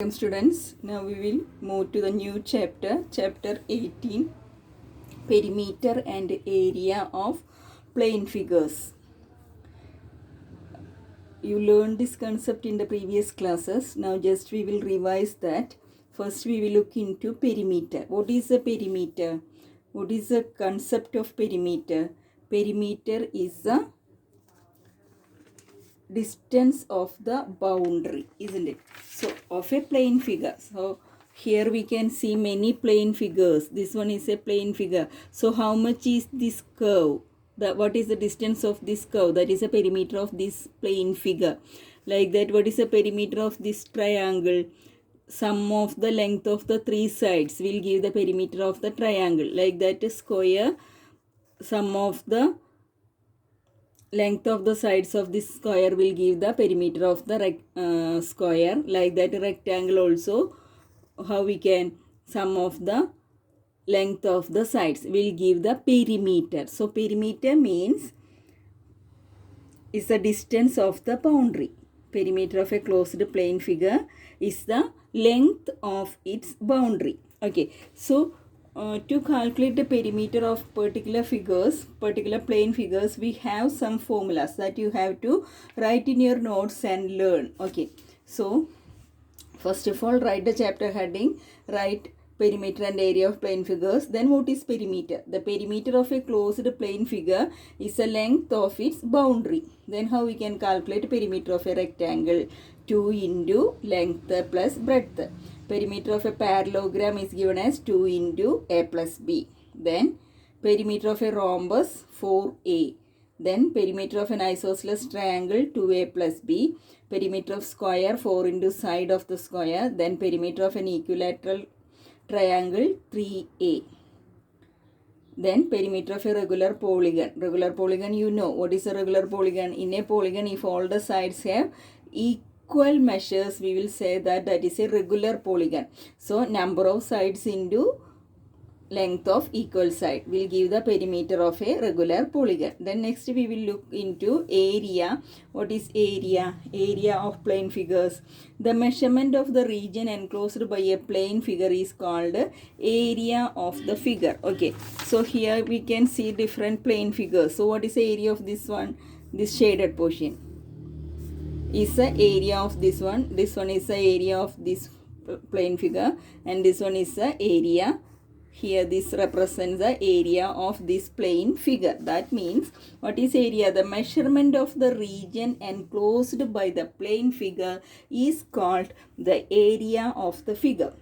Welcome students. Now we will move to the new chapter, chapter 18, perimeter and area of plane figures. You learned this concept in the previous classes. Now just we will revise that. First we will look into perimeter. What is a perimeter? What is the concept of perimeter? Perimeter is the distance of the boundary, isn't it? So of a plane figure. So here we can see many plane figures. This one is a plane figure. So how much is this curve? What is the distance of this curve? That is a perimeter of this plane figure. Like that, what is the perimeter of this triangle? Sum of the length of the three sides will give the perimeter of the triangle. Like that, square, sum of the length of the sides of this square will give the perimeter of the square. Like that, rectangle also, how we can sum of the length of the sides will give the perimeter. So perimeter means is the distance of the boundary. Perimeter of a closed plane figure is the length of its boundary. Okay, so to calculate the perimeter of particular figures, particular plane figures, we have some formulas that you have to write in your notes and learn. Okay, so first of all, write the chapter heading, write perimeter and area of plane figures. Then what is perimeter? The perimeter of a closed plane figure is the length of its boundary. Then how we can calculate perimeter of a rectangle? 2 into length plus breadth. Perimeter of a parallelogram is given as 2 into a plus b. Then perimeter of a rhombus 4a. Then perimeter of an isosceles triangle 2a plus b. Perimeter of square 4 into side of the square. Then perimeter of an equilateral triangle 3a. Then perimeter of a regular polygon. Regular polygon, you know what is a regular polygon. In a polygon, if all the sides have equal measures, we will say that is a regular polygon. So number of sides into length of equal side will give the perimeter of a regular polygon. Then next we will look into area. What is area? Area of plane figures. The measurement of the region enclosed by a plane figure is called area of the figure. Okay, so here we can see different plane figures. So what is the area of this one? This shaded portion is the area of this one. This one is the area of this plane figure, and this one is the area. Here this represents the area of this plane figure. That means what is area? The measurement of the region enclosed by the plane figure is called the area of the figure.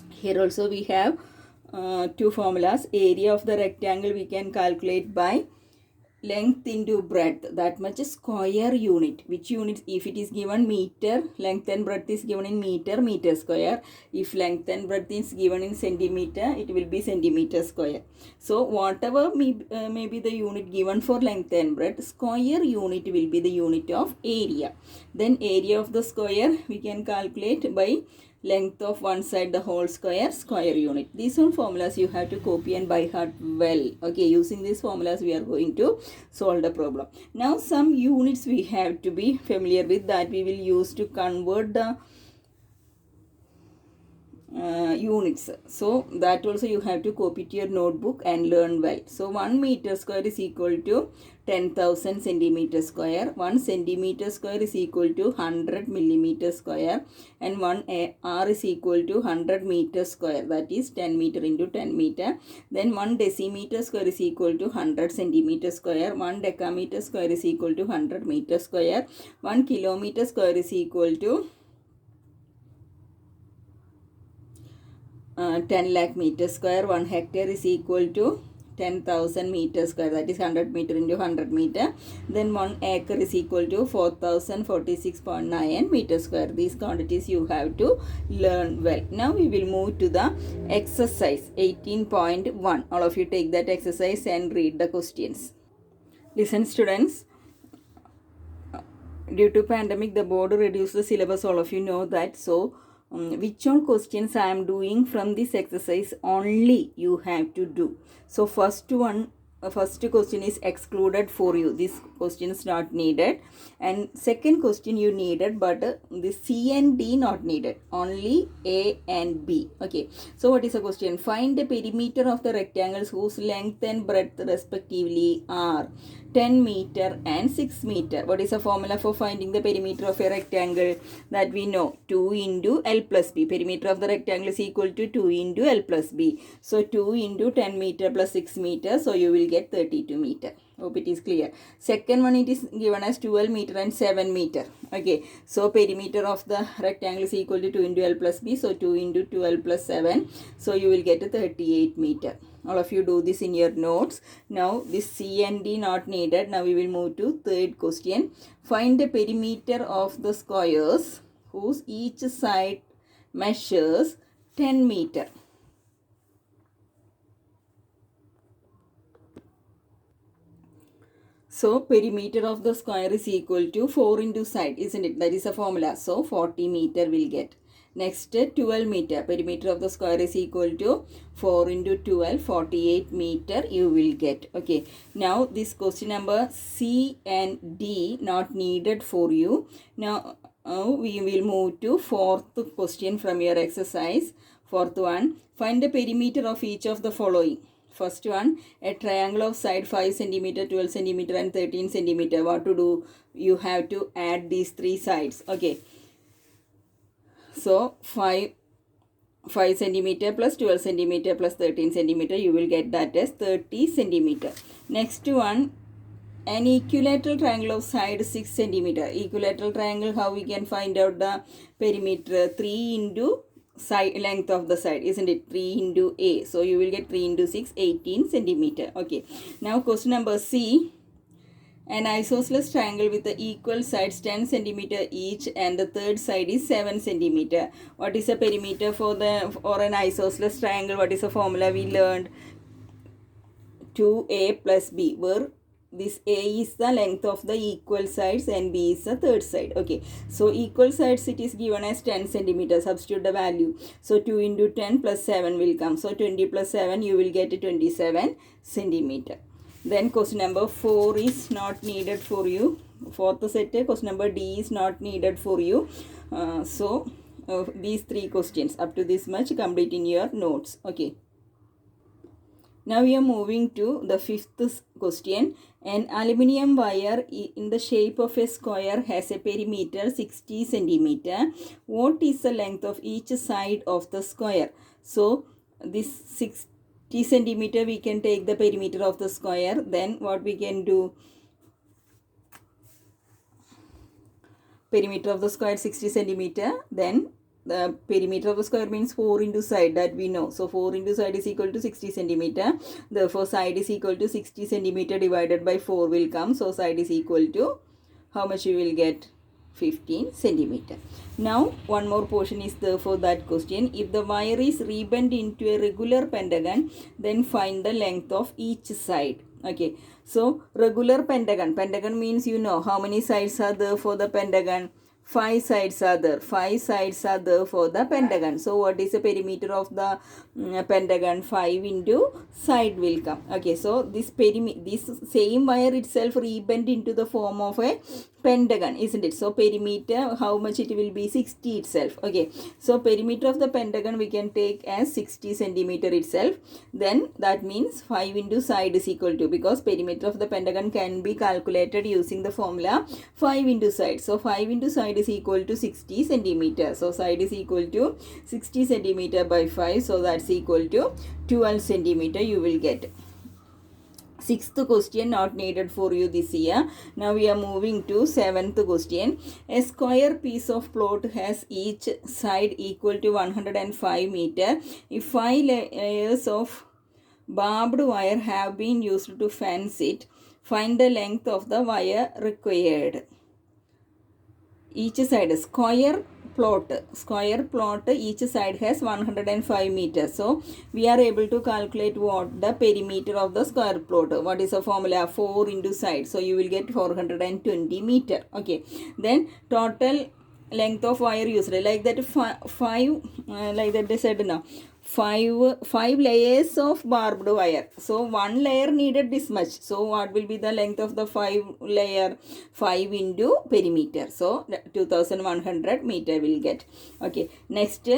Here also we have two formulas. Area of the rectangle we can calculate by length into breadth, that much square unit. Which unit? If it is given meter, length and breadth is given in meter, meter square. If length and breadth is given in centimeter, it will be centimeter square. So whatever may be the unit given for length and breadth, square unit will be the unit of area. Then area of the square we can calculate by length of one side the whole square, square unit. These are formulas you have to copy and by heart well. Okay, using these formulas we are going to solve the problem. Now some units we have to be familiar with that we will use to convert the units. So that also you have to copy to your notebook and learn well. So 1 meter square is equal to 10,000 centimeter square. 1 centimeter square is equal to 100 millimeter square, and 1 r is equal to 100 meter square, that is 10 meter into 10 meter. Then 1 decimeter square is equal to 100 centimeter square. 1 decameter square is equal to 100 meter square. 1 kilometer square is equal to 10 lakh meter square. 1 hectare is equal to 10,000 meter square, that is 100 meter into 100 meter. Then 1 acre is equal to 4,046.9 meter square. These quantities you have to learn well. Now we will move to the exercise 18.1. All of you take that exercise and read the questions. Listen students. Due to pandemic, the board reduced the syllabus. All of you know that. So which all questions I am doing from this exercise only you have to do. So first one first question is excluded for you. This question is not needed. And second question you needed, but the C and D not needed. Only A and B. Okay. So what is the question? Find the perimeter of the rectangles whose length and breadth respectively are 10 meter and 6 meter. What is the formula for finding the perimeter of a rectangle? That we know, 2 into L plus B. Perimeter of the rectangle is equal to 2 into L plus B. So 2 into 10 meter plus 6 meter. So you will get 32 meter. Hope it is clear. Second one, it is given as 12 meter and 7 meter. Okay. So perimeter of the rectangle is equal to 2 into L plus B. So 2 into 12 plus 7. So you will get 38 meter. All of you do this in your notes. Now this C and D not needed. Now we will move to third question. Find the perimeter of the squares whose each side measures 10 meter. So perimeter of the square is equal to 4 into side, isn't it? That is a formula. So 40 meter will get. Next, 12 meter. Perimeter of the square is equal to 4 into 12, 48 meter you will get. Okay. Now, this question number C and D not needed for you. Now, we will move to fourth question from your exercise. Fourth one, find the perimeter of each of the following. First one, a triangle of side 5 centimeter, 12 centimeter and 13 centimeter. What to do? You have to add these three sides. Okay. So 5 centimeter plus 12 centimeter plus 13 centimeter, you will get that as 30 centimeter. Next one, an equilateral triangle of side 6 centimeter. Equilateral triangle, how we can find out the perimeter? 3 into side length of the side, isn't it? 3 into A. So you will get 3 into 6, 18 centimeter. Okay. Now question number C. An isosceles triangle with the equal sides 10 centimeter each and the third side is 7 centimeter. What is the perimeter for an isosceles triangle? What is the formula we learned? 2A plus B, where this A is the length of the equal sides and B is the third side. Okay. So equal sides, it is given as 10 centimeter. Substitute the value. So 2 into 10 plus 7 will come. So 20 plus 7, you will get 27 centimeter. Then question number 4 is not needed for you. Fourth set, question number D is not needed for you. These three questions up to this much complete in your notes. Okay. Now we are moving to the fifth question. An aluminium wire in the shape of a square has a perimeter 60 centimeter. What is the length of each side of the square? So this 60 centimeter, we can take the perimeter of the square. Then what we can do? Perimeter of the square 60 centimeter. Then the perimeter of the square means 4 into side, that we know. So 4 into side is equal to 60 centimeter. Therefore side is equal to 60 centimeter divided by 4 will come. So side is equal to how much you will get? 15 centimeter. Now one more portion is there for that question. If the wire is rebent into a regular pentagon, then find the length of each side. Okay. So regular pentagon. Pentagon means you know how many sides are there for the pentagon? 5 sides are there. 5 sides are there for the pentagon. So what is the perimeter of the pentagon? 5 into side will come. Okay. So this same wire itself rebent into the form of a pentagon, isn't it? So perimeter, how much it will be? 60 itself. Okay. So perimeter of the pentagon we can take as 60 centimeter itself. Then that means 5 into side is equal to, because perimeter of the pentagon can be calculated using the formula 5 into side. So 5 into side is equal to 60 centimeter. So side is equal to 60 centimeter by 5. So that's equal to 12 centimeter you will get. Sixth question not needed for you this year. Now we are moving to seventh question. A square piece of plot has each side equal to 105 meter. If 5 layers of barbed wire have been used to fence it, find the length of the wire required. Each side square plot, each side has 105 meters. So we are able to calculate what the perimeter of the square plot. What is the formula? 4 into side. So you will get 420 meter. Okay. Then total length of wire used, like that 5 like that they said now five layers of barbed wire. So one layer needed this much. So what will be the length of the 5 layer? 5 into perimeter. So 2100 meter will get. Okay. Next,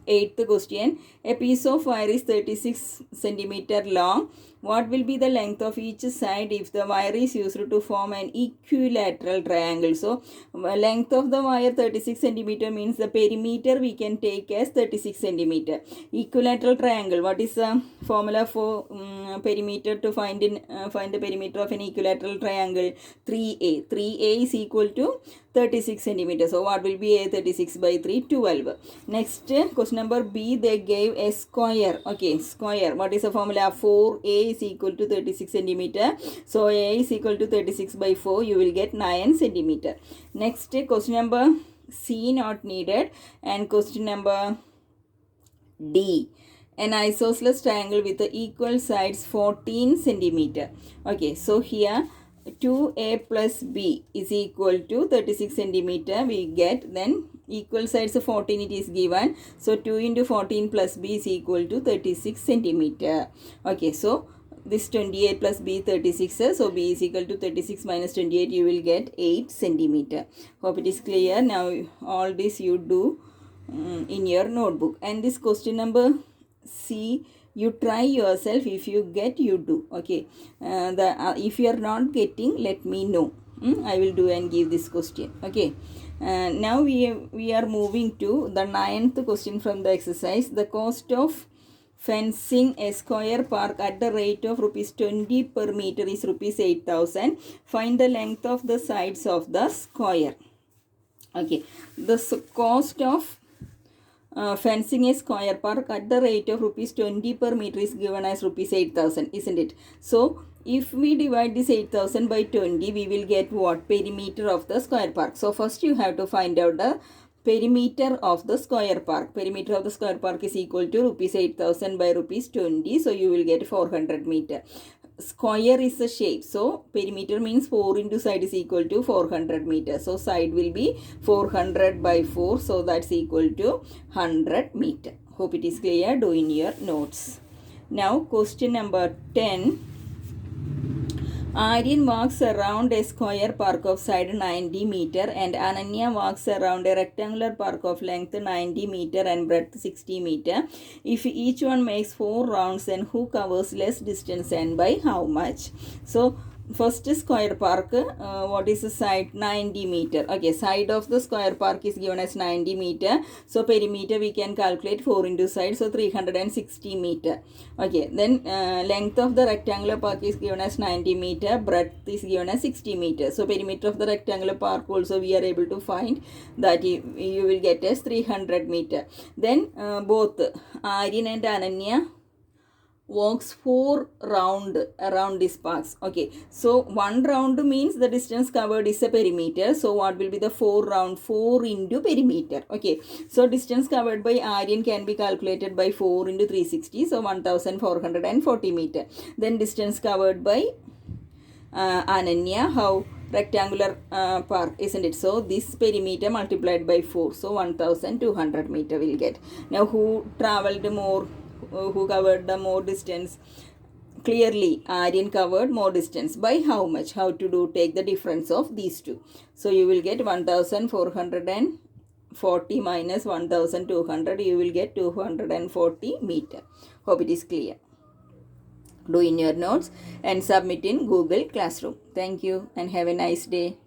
eighth question. A piece of wire is 36 centimeter long. What will be the length of each side if the wire is used to form an equilateral triangle? So length of the wire 36 centimeter means the perimeter we can take as 36 centimeter. Equilateral triangle, what is the formula for perimeter to find the perimeter of an equilateral triangle? 3a. 3a is equal to 36 centimeters. So what will be a 36 by 3? 12. Next, question number B, they gave a square. Okay, square. What is the formula? 4a is equal to 36 centimeter. So a is equal to 36 by 4. You will get 9 centimeter. Next, question number C not needed. And question number D. An isosceles triangle with the equal sides 14 centimeter. Okay, so here 2a plus b is equal to 36 centimeter we get, then equal sides of 14 it is given, so 2 into 14 plus b is equal to 36 centimeter. Okay, so this 28 plus b 36, so b is equal to 36 minus 28, you will get 8 centimeter. Hope it is clear. Now all this you do in your notebook, and this question number C, you try yourself. If you get, you do. Okay, if you are not getting, let me know. I will do and give this question. Okay, now we are moving to the 9th question from the exercise. The cost of fencing a square park at the rate of rupees 20 per meter is rupees 8,000. Find the length of the sides of the square. Okay, the cost of fencing a square park at the rate of rupees 20 per meter is given as rupees 8,000, isn't it? So if we divide this 8,000 by 20, we will get what? Perimeter of the square park. So first you have to find out the perimeter of the square park. Perimeter of the square park is equal to rupees 8,000 by rupees 20. So you will get 400 meter. Square is a shape, so perimeter means 4 into side is equal to 400 meters. So side will be 400 by 4, so that's equal to 100 meter. Hope it is clear. Do in your notes. Now question number 10. Aryan walks around a square park of side 90 meter and Ananya walks around a rectangular park of length 90 meter and breadth 60 meter. If each one makes 4 rounds, then who covers less distance and by how much? So first square park, what is the side? 90 meter. Okay, side of the square park is given as 90 meter. So perimeter we can calculate 4 into side, so 360 meter. Okay, then length of the rectangular park is given as 90 meter, breadth is given as 60 meter. So perimeter of the rectangular park also we are able to find that you will get as 300 meter. Then both Aryan and Ananya walks 4 round around this parks. Okay, so 1 round means the distance covered is a perimeter. So what will be the 4 round? 4 into perimeter. Okay, so distance covered by Aryan can be calculated by 4 into 360, so 1440 meter. Then distance covered by Ananya, how? Rectangular park, isn't it? So this perimeter multiplied by 4, so 1200 meter will get. Now who traveled more? Who covered the more distance? Clearly Aryan covered more distance. By how much? How to do? Take the difference of these two. So you will get 1440 minus 1200, you will get 240 meter. Hope it is clear. Do in your notes and submit in Google Classroom. Thank you and have a nice day.